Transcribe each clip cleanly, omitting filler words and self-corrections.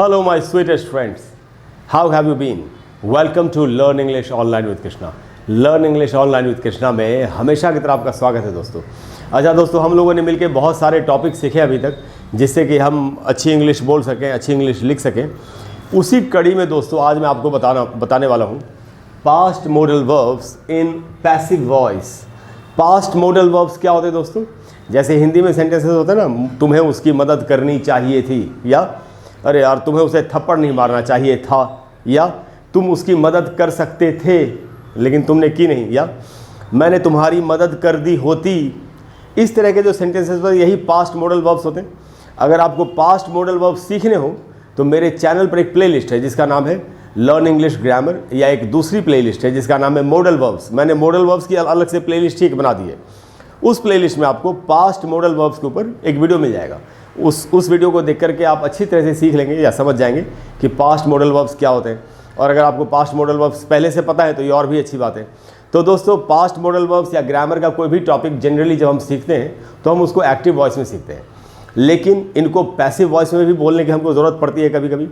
Hello, my sweetest friends. How have you been? Welcome to Learn English Online with Krishna. Learn English Online with Krishna में हमेशा की तरह आपका स्वागत है दोस्तों। अच्छा दोस्तों, हम लोगों ने मिलकर बहुत सारे टॉपिक सीखे अभी तक, जिससे कि हम अच्छी इंग्लिश बोल सकें, अच्छी इंग्लिश लिख सकें। उसी कड़ी में दोस्तों आज मैं आपको बताने वाला हूँ past modal verbs in passive voice. Past modal verbs क्या होते हैं दोस्तों? जैसे हिंदी में सेंटेंसेस होते हैं ना, तुम्हें उसकी मदद करनी चाहिए थी, या अरे यार तुम्हें उसे थप्पड़ नहीं मारना चाहिए था, या तुम उसकी मदद कर सकते थे लेकिन तुमने की नहीं, या मैंने तुम्हारी मदद कर दी होती। इस तरह के जो सेंटेंसेस पर यही पास्ट मॉडल वर्ब्स होते हैं। अगर आपको पास्ट मॉडल वर्ब्स सीखने हो तो मेरे चैनल पर एक प्लेलिस्ट है जिसका नाम है लर्न इंग्लिश ग्रामर, या एक दूसरी प्लेलिस्ट है जिसका नाम है मॉडल वर्ब्स। मैंने मॉडल वर्ब्स की अलग से प्लेलिस्ट ही बना दी है। उस प्लेलिस्ट में आपको पास्ट मॉडल वर्ब्स के ऊपर एक वीडियो मिल जाएगा। उस वीडियो को देख करके आप अच्छी तरह से सीख लेंगे या समझ जाएंगे कि पास्ट मॉडल वर्ब्स क्या होते हैं। और अगर आपको पास्ट मॉडल वर्ब्स पहले से पता है तो ये और भी अच्छी बात है। तो दोस्तों, पास्ट मॉडल वर्ब्स या ग्रामर का कोई भी टॉपिक जनरली जब हम सीखते हैं तो हम उसको एक्टिव वॉइस में सीखते हैं, लेकिन इनको पैसिव वॉइस में भी बोलने की हमको ज़रूरत पड़ती है कभी कभी,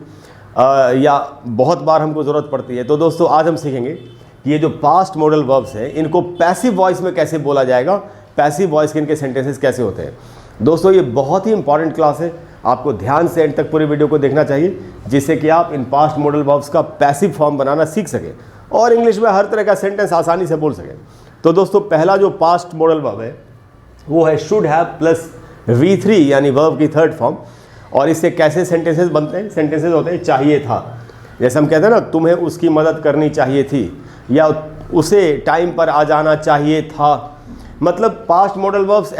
या बहुत बार हमको ज़रूरत पड़ती है। तो दोस्तों आज हम सीखेंगे कि ये जो पास्ट मॉडल वर्ब्स हैं इनको पैसिव वॉइस में कैसे बोला जाएगा, पैसिव वॉइस के इनके सेंटेंसेस कैसे होते हैं। दोस्तों ये बहुत ही इंपॉर्टेंट क्लास है, आपको ध्यान से एंड तक पूरी वीडियो को देखना चाहिए, जिससे कि आप इन पास्ट मॉडल वर्ब्स का पैसिव फॉर्म बनाना सीख सकें और इंग्लिश में हर तरह का सेंटेंस आसानी से बोल सकें। तो दोस्तों पहला जो पास्ट मॉडल वर्ब है वो है शुड हैव प्लस V3, यानी वर्ब की थर्ड फॉर्म। और इससे कैसे सेंटेंसेस बनते हैं? सेंटेंसेस होते हैं चाहिए था। जैसे हम कहते हैं ना, तुम्हें उसकी मदद करनी चाहिए थी, या उसे टाइम पर आ जाना चाहिए था। मतलब पास्ट मॉडल वर्ब्स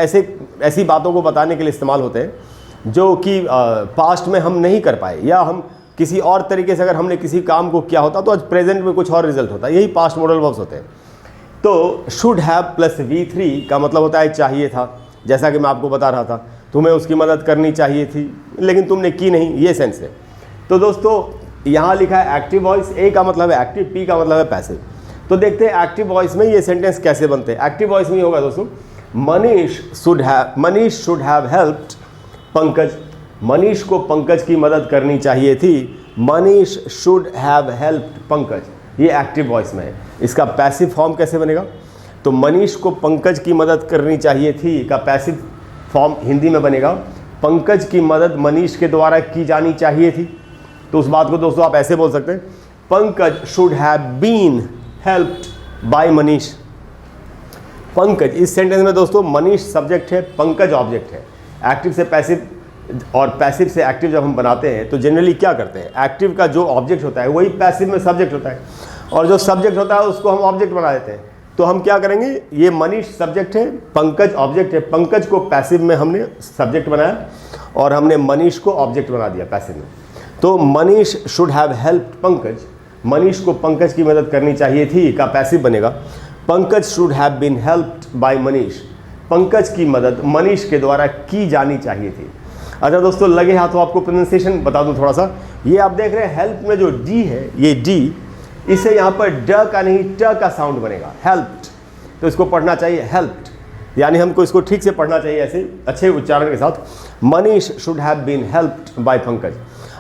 ऐसी बातों को बताने के लिए इस्तेमाल होते हैं जो कि पास्ट में हम नहीं कर पाए, या हम किसी और तरीके से अगर हमने किसी काम को किया होता तो आज प्रेजेंट में कुछ और रिजल्ट होता है। यही पास्ट मॉडल वर्ब्स होते हैं। तो शुड हैव प्लस V3 का मतलब होता है चाहिए था। जैसा कि मैं आपको बता रहा था, तुम्हें उसकी मदद करनी चाहिए थी लेकिन तुमने की नहीं, ये सेंस है। तो दोस्तों यहाँ लिखा है एक्टिव वॉइस। ए का मतलब है एक्टिव, पी का मतलब है पैसिव। तो देखते हैं एक्टिव वॉइस में ये सेंटेंस कैसे बनते हैं। एक्टिव वॉइस में ये होगा दोस्तों, Manish should have helped Pankaj. Manish को पंकज की मदद करनी चाहिए थी। Manish should have helped Pankaj. ये एक्टिव वॉइस में है। इसका पैसिव फॉर्म कैसे बनेगा? तो मनीष को पंकज की मदद करनी चाहिए थी का पैसिव फॉर्म हिंदी में बनेगा, पंकज की मदद मनीष के द्वारा की जानी चाहिए थी। तो उस बात को दोस्तों आप ऐसे बोल सकते हैं, Pankaj should have been helped by Manish. Pankaj, इस सेंटेंस में दोस्तों मनीष सब्जेक्ट है, पंकज ऑब्जेक्ट है। एक्टिव से पैसिव और पैसिव से एक्टिव जब हम बनाते हैं तो जनरली क्या करते हैं, एक्टिव का जो ऑब्जेक्ट होता है वही पैसिव में सब्जेक्ट होता है, और जो सब्जेक्ट होता है उसको हम ऑब्जेक्ट बना देते हैं। तो हम क्या करेंगे, ये मनीष सब्जेक्ट है, पंकज ऑब्जेक्ट है। पंकज को पैसिव में हमने सब्जेक्ट बनाया और हमने मनीष को ऑब्जेक्ट बना दिया पैसिव में। तो Manish should have helped Pankaj, Manish को पंकज की मदद करनी चाहिए थी का पैसिव बनेगा, Pankaj should have been helped by Manish. Pankaj की मदद मनीष के द्वारा की जानी चाहिए थी। अच्छा दोस्तों, लगे हाथों आपको प्रोनाउंसिएशन बता दूं थोड़ा सा। ये आप देख रहे हैं हेल्प में जो डी है, ये डी, इसे यहाँ पर ड का नहीं ट का साउंड बनेगा, हेल्प्ड। तो इसको पढ़ना चाहिए हेल्प्ड, यानी हमको इसको ठीक से पढ़ना चाहिए ऐसे अच्छे उच्चारण के साथ। Manish should have been helped by Pankaj.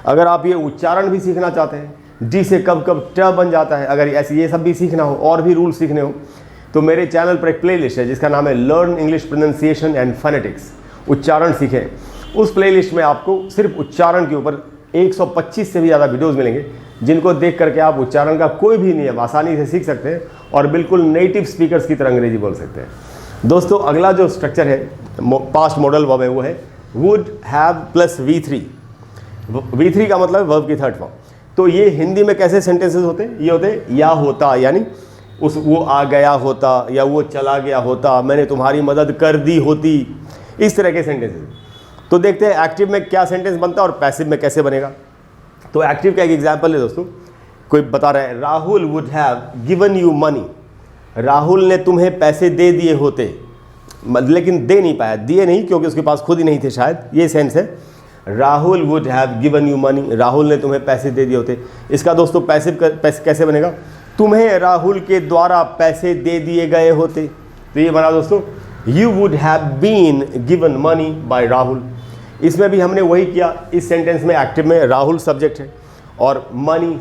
अगर आप ये उच्चारण भी सीखना चाहते हैं, डी से कब कब ट बन जाता है, अगर ऐसे ये सब भी सीखना हो और भी रूल सीखने हो तो मेरे चैनल पर एक प्लेलिस्ट है जिसका नाम है learn English pronunciation and phonetics, उच्चारण सीखें। उस प्लेलिस्ट में आपको सिर्फ उच्चारण के ऊपर 125 से भी ज़्यादा वीडियोस मिलेंगे, जिनको देख करके आप उच्चारण का कोई भी नियम आसानी से सीख सकते हैं और बिल्कुल नेटिव स्पीकर्स की तरह अंग्रेजी बोल सकते हैं। दोस्तों अगला जो स्ट्रक्चर है पास्ट मॉडल वर्ब है वो है would have plus V3। V3 का मतलब वर्ब की थर्ड फॉर्म। तो ये हिंदी में कैसे सेंटेंसेस होते हैं? ये होते हैं या होता, यानी वो आ गया होता, या वो चला गया होता, मैंने तुम्हारी मदद कर दी होती, इस तरह के सेंटेंसेस। तो देखते हैं एक्टिव में क्या सेंटेंस बनता है और पैसिव में कैसे बनेगा। तो एक्टिव का एक एग्जाम्पल है दोस्तों, कोई बता रहा है Rahul would have given you money. Rahul ने तुम्हें पैसे दे दिए होते, लेकिन दे नहीं पाया, दिए नहीं क्योंकि उसके पास खुद ही नहीं थे शायद, ये सेंस है। Rahul would have given you money, Rahul ने तुम्हें पैसे दे दिए होते। इसका दोस्तों पैसिव कैसे बनेगा, तुम्हें राहुल के द्वारा पैसे दे दिए गए होते। तो ये बना दोस्तों, you would have been given money by Rahul. इसमें भी हमने वही किया। इस सेंटेंस में एक्टिव में राहुल सब्जेक्ट है और मनी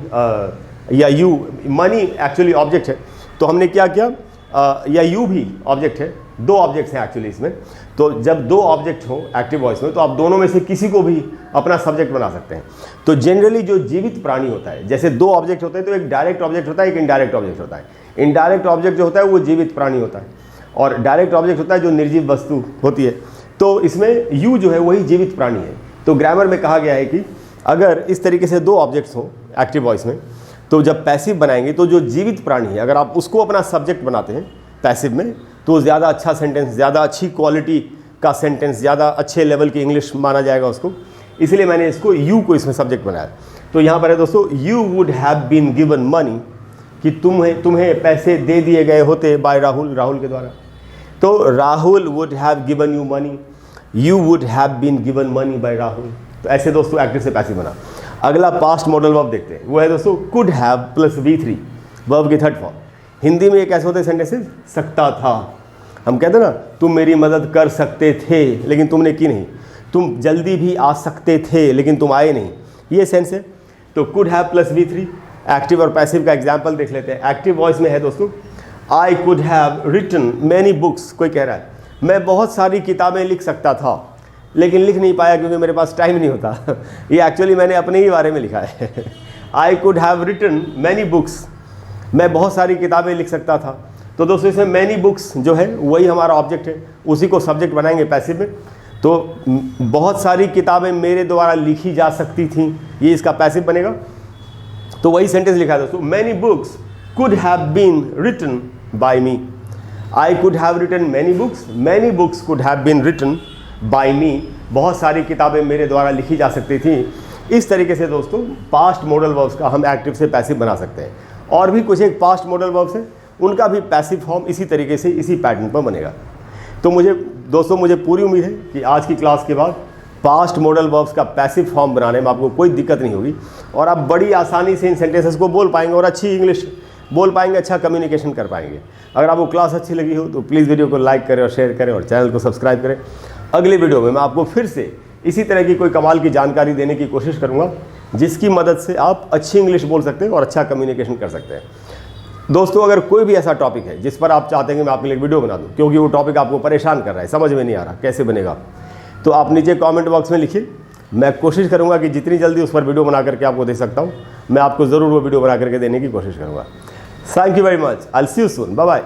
या यू, मनी एक्चुअली ऑब्जेक्ट है। तो हमने क्या किया, या यू भी ऑब्जेक्ट है, दो ऑब्जेक्ट्स हैं एक्चुअली इसमें। तो जब दो ऑब्जेक्ट हो एक्टिव वॉइस में तो आप दोनों में से किसी को भी अपना सब्जेक्ट बना सकते हैं। तो जनरली जो जीवित प्राणी होता है, जैसे दो ऑब्जेक्ट होते हैं तो एक डायरेक्ट ऑब्जेक्ट होता है, एक इनडायरेक्ट ऑब्जेक्ट होता है। इनडायरेक्ट ऑब्जेक्ट जो होता है वो जीवित प्राणी होता है और डायरेक्ट ऑब्जेक्ट होता है जो निर्जीव वस्तु होती है। तो इसमें यू जो है वही जीवित प्राणी है। तो ग्रामर में कहा गया है कि अगर इस तरीके से दो ऑब्जेक्ट्स हों एक्टिव वॉइस में तो जब पैसिव बनाएंगे तो जो जीवित प्राणी है अगर आप उसको अपना सब्जेक्ट बनाते हैं पैसिव में तो ज़्यादा अच्छा सेंटेंस, ज़्यादा अच्छी क्वालिटी का सेंटेंस, ज़्यादा अच्छे लेवल की इंग्लिश माना जाएगा उसको। इसलिए मैंने इसको यू को इसमें सब्जेक्ट बनाया। तो यहाँ पर है दोस्तों, you would have been given money, कि तुम्हें पैसे दे दिए गए होते बाय राहुल, राहुल के द्वारा। तो Rahul would have given you money, you would have been given money by Rahul. तो ऐसे दोस्तों एक्टिव से पैसिव बना। अगला पास्ट मॉडल वर्ब देखते हैं, वो है दोस्तों could have plus V3, verb की थर्ड फॉर्म। हिंदी में ये कैसे होते हैं सेंटेंसेस, सकता था। हम कहते हैं ना, तुम मेरी मदद कर सकते थे लेकिन तुमने की नहीं, तुम जल्दी भी आ सकते थे लेकिन तुम आए नहीं, ये सेंस है। तो could have plus V3। Active और पैसिव का एग्जाम्पल देख लेते हैं। एक्टिव वॉइस में है दोस्तों, I could have written many books. कोई कह रहा है मैं बहुत सारी किताबें लिख सकता था लेकिन लिख नहीं पाया क्योंकि मेरे पास टाइम नहीं होता। ये एक्चुअली मैंने अपने ही बारे में लिखा है। I could have written many books, मैं बहुत सारी किताबें लिख सकता था। तो दोस्तों इसमें मैनी बुक्स जो है वही हमारा ऑब्जेक्ट है, उसी को सब्जेक्ट बनाएंगे पैसिव में। तो बहुत सारी किताबें मेरे द्वारा लिखी जा सकती थीं, ये इसका पैसिव बनेगा। तो वही सेंटेंस लिखा है दोस्तों, many books could have been written by me. I could have written many books could have been written by me. बहुत सारी किताबें मेरे द्वारा लिखी जा सकती थी। इस तरीके से दोस्तों पास्ट मॉडल वर्ब्स का हम एक्टिव से पैसिव बना सकते हैं। और भी कुछ एक पास्ट मॉडल वर्ब्स है, उनका भी पैसिव फॉर्म इसी तरीके से इसी पैटर्न पर बनेगा। तो मुझे पूरी उम्मीद है कि आज की क्लास के बाद पास्ट मॉडल वर्ब्स का पैसिव फॉर्म बनाने में आपको कोई दिक्कत नहीं होगी और आप बड़ी आसानी से इन सेंटेंसेस को बोल पाएंगे और अच्छी इंग्लिश बोल पाएंगे, अच्छा कम्युनिकेशन कर पाएंगे। अगर आपको क्लास अच्छी लगी हो तो प्लीज़ वीडियो को लाइक करें और शेयर करें और चैनल को सब्सक्राइब करें। अगली वीडियो में मैं आपको फिर से इसी तरह की कोई कमाल की जानकारी देने की कोशिश करूँगा जिसकी मदद से आप अच्छी इंग्लिश बोल सकते हैं और अच्छा कम्युनिकेशन कर सकते हैं। दोस्तों अगर कोई भी ऐसा टॉपिक है जिस पर आप चाहते हैं कि मैं आपके लिए वीडियो बना दूं क्योंकि वो टॉपिक आपको परेशान कर रहा है, समझ में नहीं आ रहा कैसे बनेगा, तो आप नीचे कमेंट बॉक्स में लिखिए। मैं कोशिश करूंगा कि जितनी जल्दी उस पर वीडियो बना करके आपको दे सकता हूं, मैं आपको ज़रूर वो वीडियो बना करके देने की कोशिश करूंगा। Thank you very much, I will see you soon, bye bye.